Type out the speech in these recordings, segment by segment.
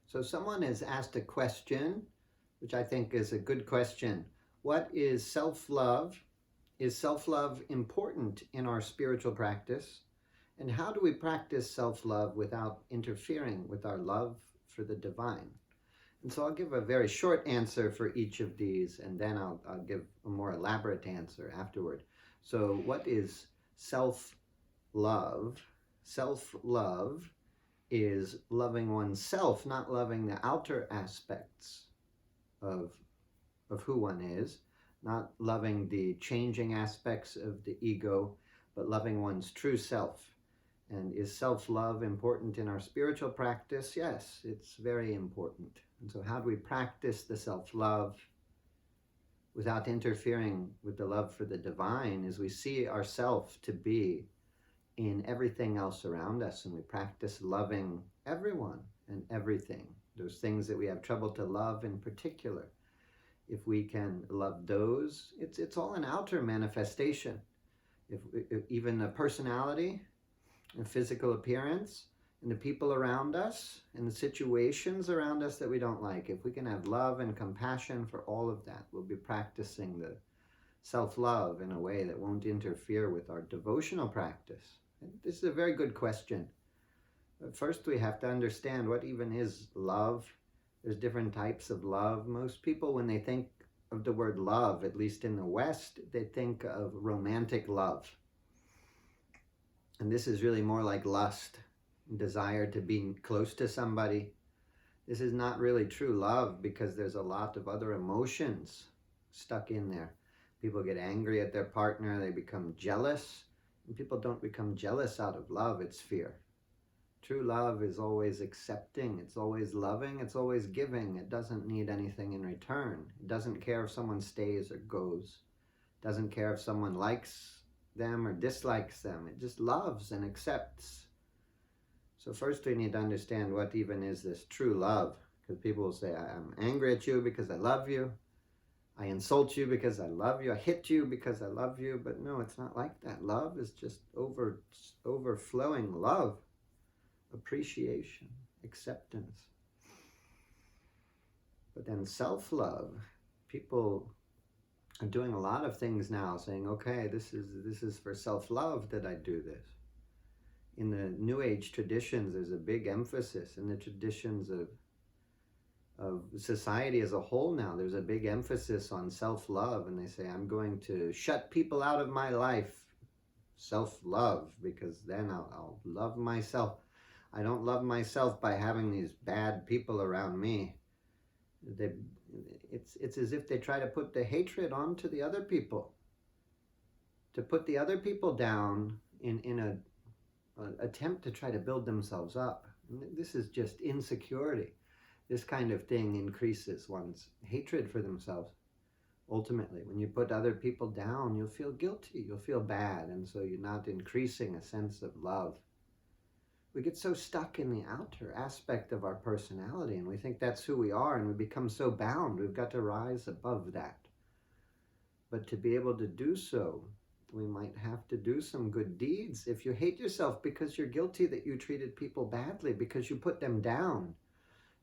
So someone has asked a question, which I think is a good question. What is self-love? Is self-love important in our spiritual practice? And how do we practice self-love without interfering with our love for the divine? And so I'll give a very short answer for each of these, and then I'll give a more elaborate answer afterward. So what is self-love? Self-love is loving oneself, not loving the outer aspects of who one is, not loving the changing aspects of the ego, but loving one's true self. And is self-love important in our spiritual practice? Yes, it's very important. And so how do we practice the self-love without interfering with the love for the divine? Is we see ourselves to be in everything else around us, and we practice loving everyone and everything. Those things that we have trouble to love in particular, if we can love those, it's all an outer manifestation. If even a personality, a physical appearance, and the people around us, and the situations around us that we don't like, if we can have love and compassion for all of that, we'll be practicing the self-love in a way that won't interfere with our devotional practice. And this is a very good question. But first we have to understand what even is love. There's different types of love. Most people, when they think of the word love, at least in the West, they think of romantic love. And this is really more like lust, desire to be close to somebody. This is not really true love, because there's a lot of other emotions stuck in there. People get angry at their partner, they become jealous. And people don't become jealous out of love, it's fear. True love is always accepting, it's always loving, it's always giving. It doesn't need anything in return. It doesn't care if someone stays or goes. It doesn't care if someone likes them or dislikes them. It just loves and accepts. So first we need to understand what even is this true love. Because people will say, I'm angry at you because I love you. I insult you because I love you. I hit you because I love you. But no, it's not like that. Love is just overflowing love, appreciation, acceptance. But then self-love, people are doing a lot of things now, saying, okay, this is for self-love that I do this. In the New Age traditions, there's a big emphasis in the traditions of society as a whole now. There's a big emphasis on self-love, and they say, I'm going to shut people out of my life, self-love, because then I'll love myself. I don't love myself by having these bad people around me. It's as if they try to put the hatred onto the other people, to put the other people down in an attempt to try to build themselves up. This is just insecurity. This kind of thing increases one's hatred for themselves. Ultimately, when you put other people down, you'll feel guilty, you'll feel bad, and so you're not increasing a sense of love. We get so stuck in the outer aspect of our personality, and we think that's who we are, and we become so bound. We've got to rise above that. But to be able to do so, we might have to do some good deeds. If you hate yourself because you're guilty that you treated people badly, because you put them down,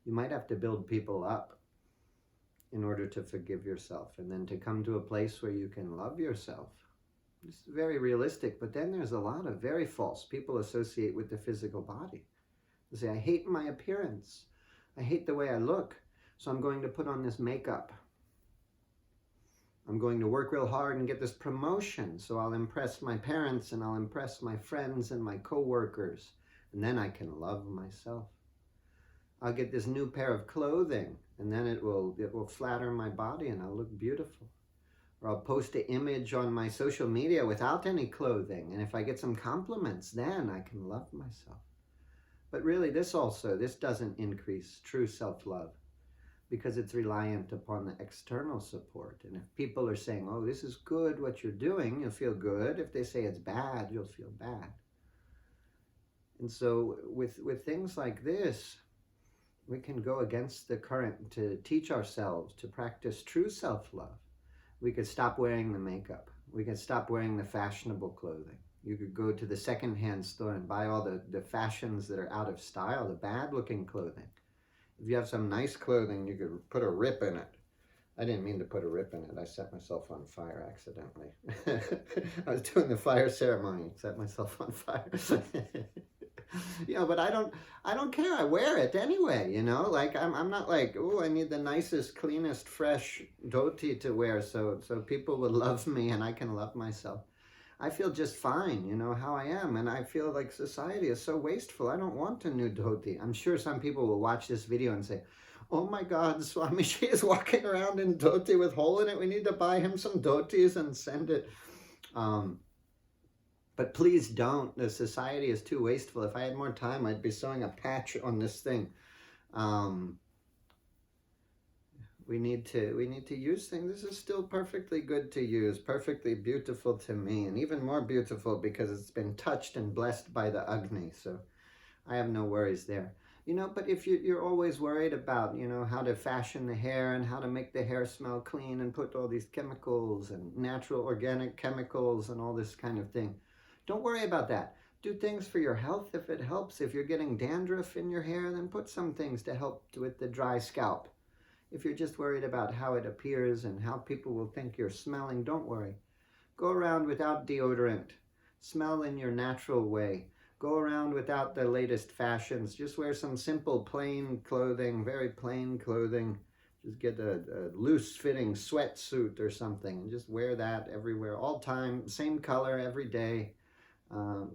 you might have to build people up in order to forgive yourself, and then to come to a place where you can love yourself. It's very realistic, but then there's a lot of very false people associate with the physical body. They say, I hate my appearance. I hate the way I look, so I'm going to put on this makeup. I'm going to work real hard and get this promotion, so I'll impress my parents and I'll impress my friends and my co-workers, and then I can love myself. I'll get this new pair of clothing, and then it will flatter my body and I'll look beautiful. Or I'll post an image on my social media without any clothing, and if I get some compliments, then I can love myself. But really, this doesn't increase true self-love, because it's reliant upon the external support. And if people are saying, oh, this is good what you're doing, you'll feel good. If they say it's bad, you'll feel bad. And so with things like this, we can go against the current to teach ourselves to practice true self-love. We could stop wearing the makeup. We could stop wearing the fashionable clothing. You could go to the secondhand store and buy all the fashions that are out of style, the bad looking clothing. If you have some nice clothing, you could put a rip in it. I didn't mean to put a rip in it. I set myself on fire accidentally. I was doing the fire ceremony, set myself on fire. But I don't care. I wear it anyway, Like I'm not like, oh, I need the nicest, cleanest, fresh dhoti to wear so people will love me and I can love myself. I feel just fine, how I am, and I feel like society is so wasteful. I don't want a new dhoti. I'm sure some people will watch this video and say, oh my God, Swamiji is walking around in dhoti with hole in it. We need to buy him some dhotis and send it. But please don't. The society is too wasteful. If I had more time, I'd be sewing a patch on this thing. We need to use things. This is still perfectly good to use, perfectly beautiful to me, and even more beautiful because it's been touched and blessed by the Agni. So I have no worries there. But if you're always worried about, how to fashion the hair and how to make the hair smell clean and put all these chemicals and natural organic chemicals and all this kind of thing, don't worry about that. Do things for your health if it helps. If you're getting dandruff in your hair, then put some things to help with the dry scalp. If you're just worried about how it appears and how people will think you're smelling, don't worry. Go around without deodorant. Smell in your natural way. Go around without the latest fashions. Just wear some simple, plain clothing, very plain clothing. Just get a loose-fitting sweatsuit or something and just wear that everywhere, all time, same color every day.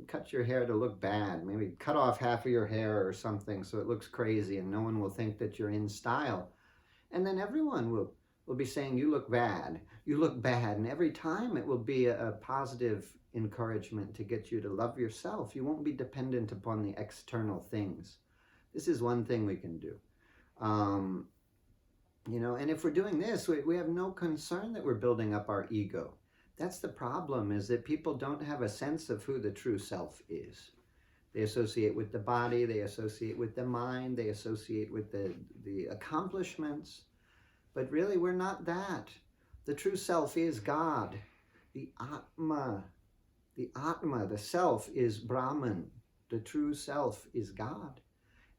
Cut your hair to look bad. Maybe cut off half of your hair or something so it looks crazy and no one will think that you're in style. And then everyone will be saying, you look bad. You look bad. And every time it will be a positive encouragement to get you to love yourself. You won't be dependent upon the external things. This is one thing we can do. And if we're doing this, we have no concern that we're building up our ego. That's the problem, is that people don't have a sense of who the true self is. They associate with the body, they associate with the mind, they associate with the accomplishments. But really, we're not that. The true self is God. The Atma, the self is Brahman. The true self is God.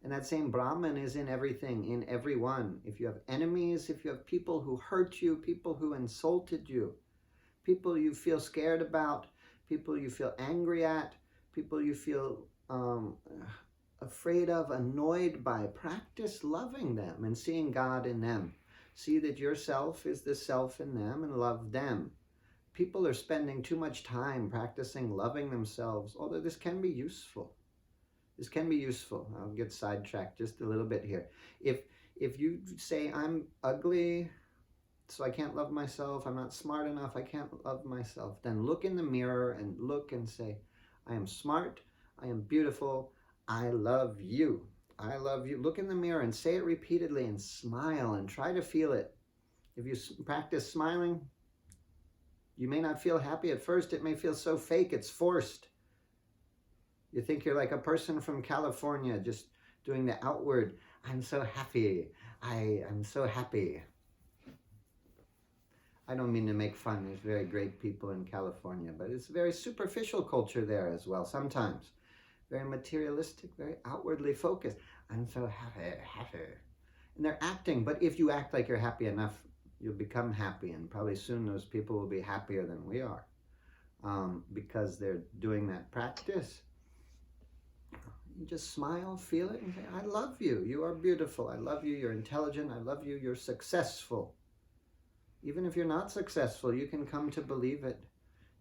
And that same Brahman is in everything, in everyone. If you have enemies, if you have people who hurt you, people who insulted you, people you feel scared about, people you feel angry at, people you feel afraid of, annoyed by, practice loving them and seeing God in them. See that yourself is the self in them and love them. People are spending too much time practicing loving themselves, although this can be useful. This can be useful. I'll get sidetracked just a little bit here. If you say, I'm ugly, so I can't love myself, I'm not smart enough, I can't love myself, then look in the mirror and look and say, I am smart, I am beautiful, I love you. I love you. Look in the mirror and say it repeatedly and smile and try to feel it. If you practice smiling, you may not feel happy at first. It may feel so fake, it's forced. You think you're like a person from California just doing the outward, I'm so happy, I am so happy. I don't mean to make fun. There's very great people in California, but it's a very superficial culture there as well sometimes. Very materialistic, very outwardly focused. I'm so happy. And they're acting, but if you act like you're happy enough, you'll become happy, and probably soon those people will be happier than we are because they're doing that practice. You just smile, feel it, and say, I love you. You are beautiful. I love you. You're intelligent. I love you. You're successful. Even if you're not successful, you can come to believe it.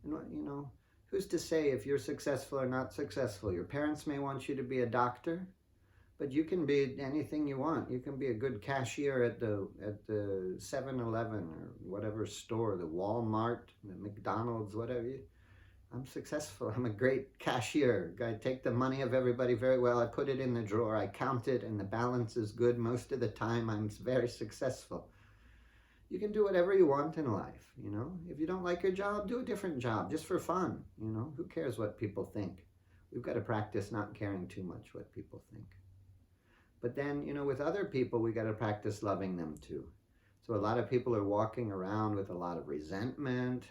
And, who's to say if you're successful or not successful? Your parents may want you to be a doctor, but you can be anything you want. You can be a good cashier at the 7-Eleven or whatever store, the Walmart, the McDonald's, whatever. I'm successful. I'm a great cashier. I take the money of everybody very well. I put it in the drawer. I count it, and the balance is good most of the time. I'm very successful. You can do whatever you want in life, If you don't like your job, do a different job, just for fun, Who cares what people think? We've got to practice not caring too much what people think. But then, with other people, we got to practice loving them too. So a lot of people are walking around with a lot of resentment,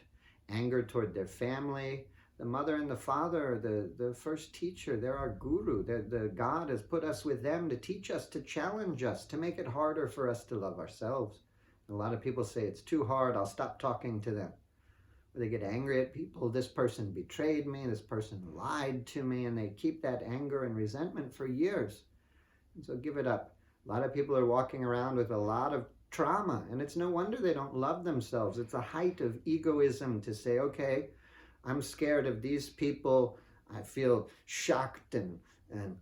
anger toward their family, The mother and the father, the first teacher, they're our guru. The God has put us with them to teach us, to challenge us, to make it harder for us to love ourselves. A lot of people say, it's too hard, I'll stop talking to them. Or they get angry at people. This person betrayed me, this person lied to me, and they keep that anger and resentment for years. And so give it up. A lot of people are walking around with a lot of trauma, and it's no wonder they don't love themselves. It's a height of egoism to say, okay, I'm scared of these people. I feel shocked and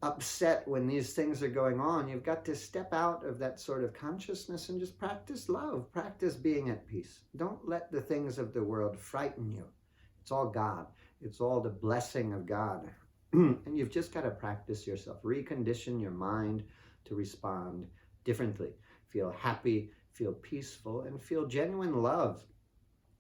upset when these things are going on. You've got to step out of that sort of consciousness and just practice love, practice being at peace. Don't let the things of the world frighten you. It's all God. It's all the blessing of God. And you've just got to practice yourself, recondition your mind to respond differently. Feel happy, feel peaceful, and feel genuine love.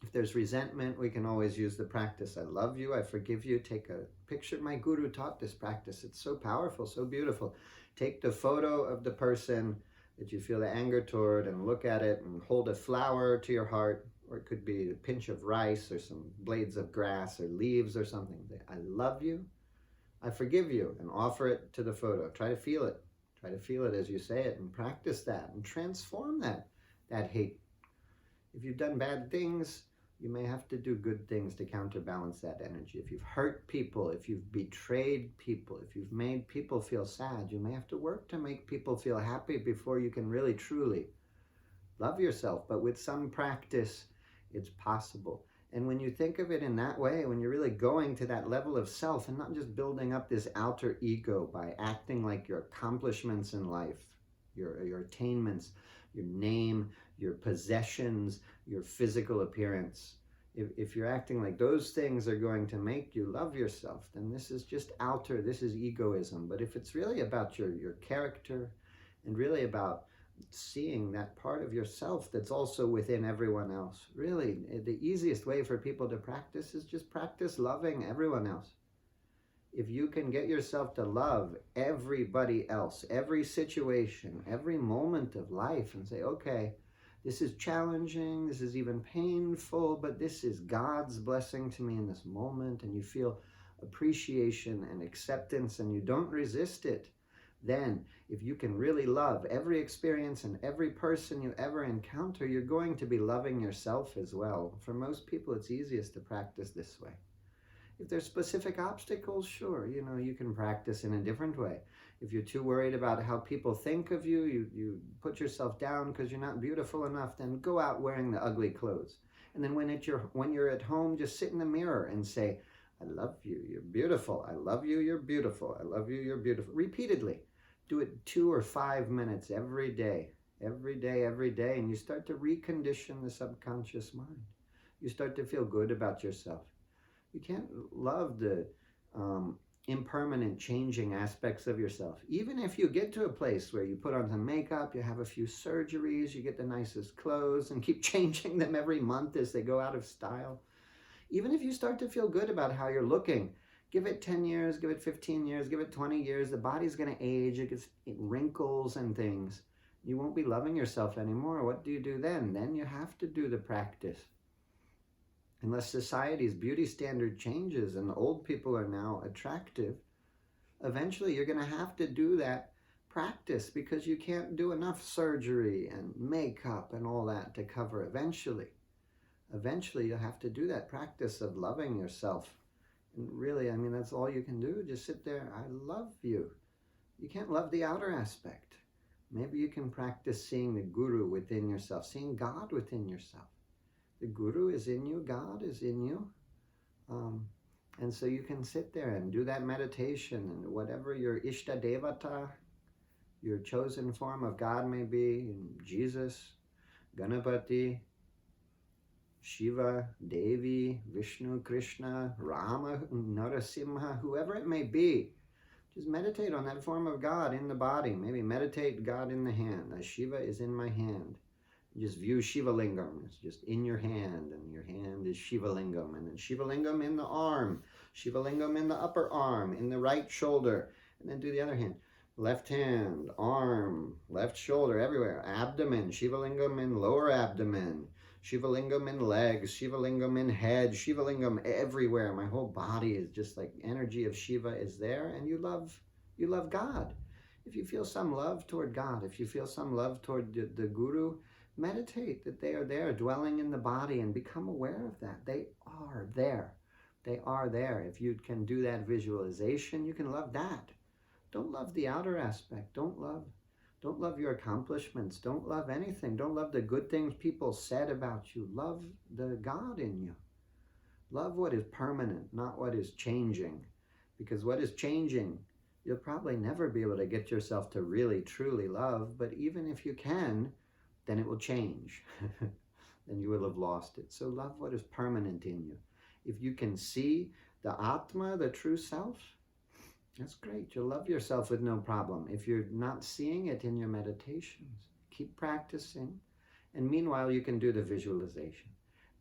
If there's resentment, we can always use the practice. I love you, I forgive you. Take a picture. My guru taught this practice. It's so powerful, so beautiful. Take the photo of the person that you feel the anger toward and look at it and hold a flower to your heart, or it could be a pinch of rice or some blades of grass or leaves or something. I love you, I forgive you, and offer it to the photo. Try to feel it. Try to feel it as you say it and practice that and transform that hate. If you've done bad things, you may have to do good things to counterbalance that energy. If you've hurt people, if you've betrayed people, if you've made people feel sad, you may have to work to make people feel happy before you can really, truly love yourself. But with some practice, it's possible. And when you think of it in that way, when you're really going to that level of self and not just building up this outer ego by acting like your accomplishments in life, your attainments, your name, your possessions, your physical appearance. If you're acting like those things are going to make you love yourself, then this is just outer, this is egoism. But if it's really about your character and really about seeing that part of yourself that's also within everyone else, really, the easiest way for people to practice is just practice loving everyone else. If you can get yourself to love everybody else, every situation, every moment of life, and say, okay, this is challenging, this is even painful, but this is God's blessing to me in this moment, and you feel appreciation and acceptance and you don't resist it, then if you can really love every experience and every person you ever encounter, you're going to be loving yourself as well. For most people, it's easiest to practice this way. If there's specific obstacles, sure, you can practice in a different way. If you're too worried about how people think of you, you put yourself down because you're not beautiful enough, then go out wearing the ugly clothes. And then when you're at home, just sit in the mirror and say, I love you, you're beautiful. I love you, you're beautiful. I love you, you're beautiful. Repeatedly. Do it 2 or 5 minutes every day, and you start to recondition the subconscious mind. You start to feel good about yourself. You can't love the impermanent changing aspects of yourself. Even if you get to a place where you put on some makeup, you have a few surgeries, you get the nicest clothes and keep changing them every month as they go out of style. Even if you start to feel good about how you're looking, give it 10 years, give it 15 years, give it 20 years, the body's going to age, it gets wrinkles and things. You won't be loving yourself anymore. What do you do then? Then you have to do the practice. Unless society's beauty standard changes and old people are now attractive, eventually you're going to have to do that practice because you can't do enough surgery and makeup and all that to cover eventually. Eventually you'll have to do that practice of loving yourself. And really, that's all you can do. Just sit there, I love you. You can't love the outer aspect. Maybe you can practice seeing the guru within yourself, seeing God within yourself. The guru is in you, God is in you. And so you can sit there and do that meditation, and whatever your Ishta Devata, your chosen form of God may be, Jesus, Ganapati, Shiva, Devi, Vishnu, Krishna, Rama, Narasimha, whoever it may be, just meditate on that form of God in the body. Maybe meditate God in the hand. Shiva is in my hand. Just view Shiva Lingam. It's just in your hand, and your hand is Shiva Lingam. And then Shiva Lingam in the arm, Shiva Lingam in the upper arm, in the right shoulder. And then do the other hand. Left hand, arm, left shoulder, everywhere. Abdomen, Shiva Lingam in lower abdomen. Shiva Lingam in legs, Shiva Lingam in head, Shiva Lingam everywhere. My whole body is just like energy of Shiva is there, and you love God. If you feel some love toward God, if you feel some love toward the Guru, meditate that they are there dwelling in the body and become aware of that. They are there. They are there. If you can do that visualization, you can love that. Don't love the outer aspect. Don't love your accomplishments. Don't love anything. Don't love the good things people said about you. Love the God in you. Love what is permanent, not what is changing. Because what is changing, you'll probably never be able to get yourself to really, truly love. But even if you can, then it will change. Then you will have lost it. So love what is permanent in you. If you can see the Atma, the true self, that's great. You'll love yourself with no problem. If you're not seeing it in your meditations, keep practicing. And meanwhile, you can do the visualization.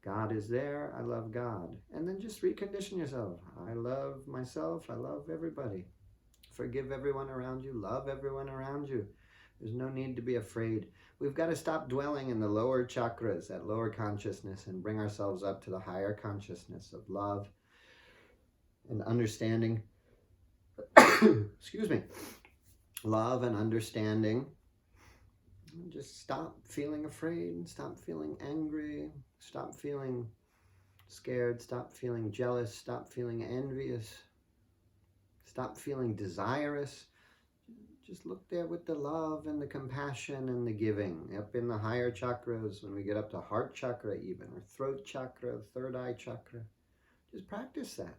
God is there. I love God. And then just recondition yourself. I love myself. I love everybody. Forgive everyone around you. Love everyone around you. There's no need to be afraid. We've got to stop dwelling in the lower chakras, that lower consciousness, and bring ourselves up to the higher consciousness of love and understanding. Excuse me. Love and understanding. Just stop feeling afraid. Stop feeling angry. Stop feeling scared. Stop feeling jealous. Stop feeling envious. Stop feeling desirous. Just look there with the love and the compassion and the giving. Up in the higher chakras, when we get up to heart chakra even, or throat chakra, third eye chakra, just practice that.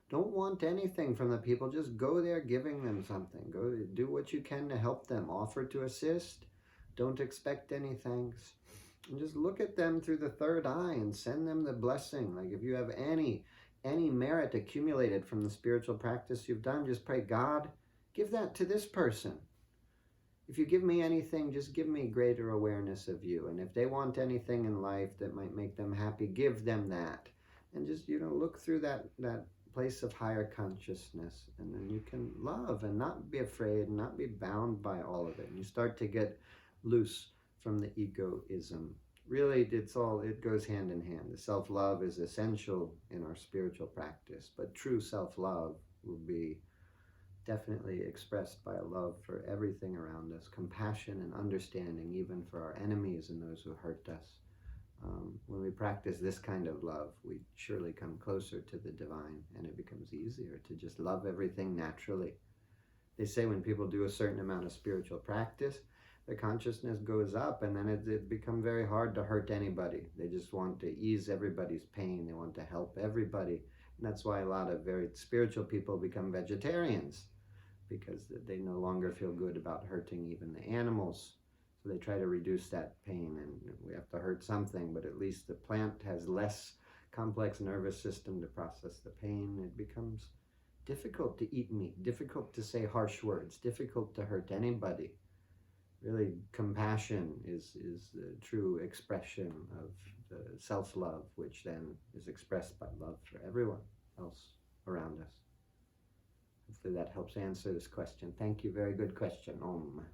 Don't want anything from the people. Just go there giving them something. Go do what you can to help them. Offer to assist. Don't expect any thanks. And just look at them through the third eye and send them the blessing. Like if you have any merit accumulated from the spiritual practice you've done, just pray, God, give that to this person. If you give me anything, just give me greater awareness of you. And if they want anything in life that might make them happy, give them that. And just, look through that place of higher consciousness. And then you can love and not be afraid and not be bound by all of it. And you start to get loose from the egoism. Really, it goes hand in hand. The self-love is essential in our spiritual practice. But true self-love will be definitely expressed by a love for everything around us, compassion and understanding even for our enemies and those who hurt us. When we practice this kind of love, we surely come closer to the divine, and it becomes easier to just love everything naturally. They say when people do a certain amount of spiritual practice, the consciousness goes up, and then it becomes very hard to hurt anybody. They just want to ease everybody's pain. They want to help everybody. And that's why a lot of very spiritual people become vegetarians, because they no longer feel good about hurting even the animals. So they try to reduce that pain, and we have to hurt something, but at least the plant has less complex nervous system to process the pain. It becomes difficult to eat meat, difficult to say harsh words, difficult to hurt anybody. Really, compassion is the true expression of the self-love, which then is expressed by love for everyone else around us. Hopefully that helps answer this question. Thank you. Very good question. Om.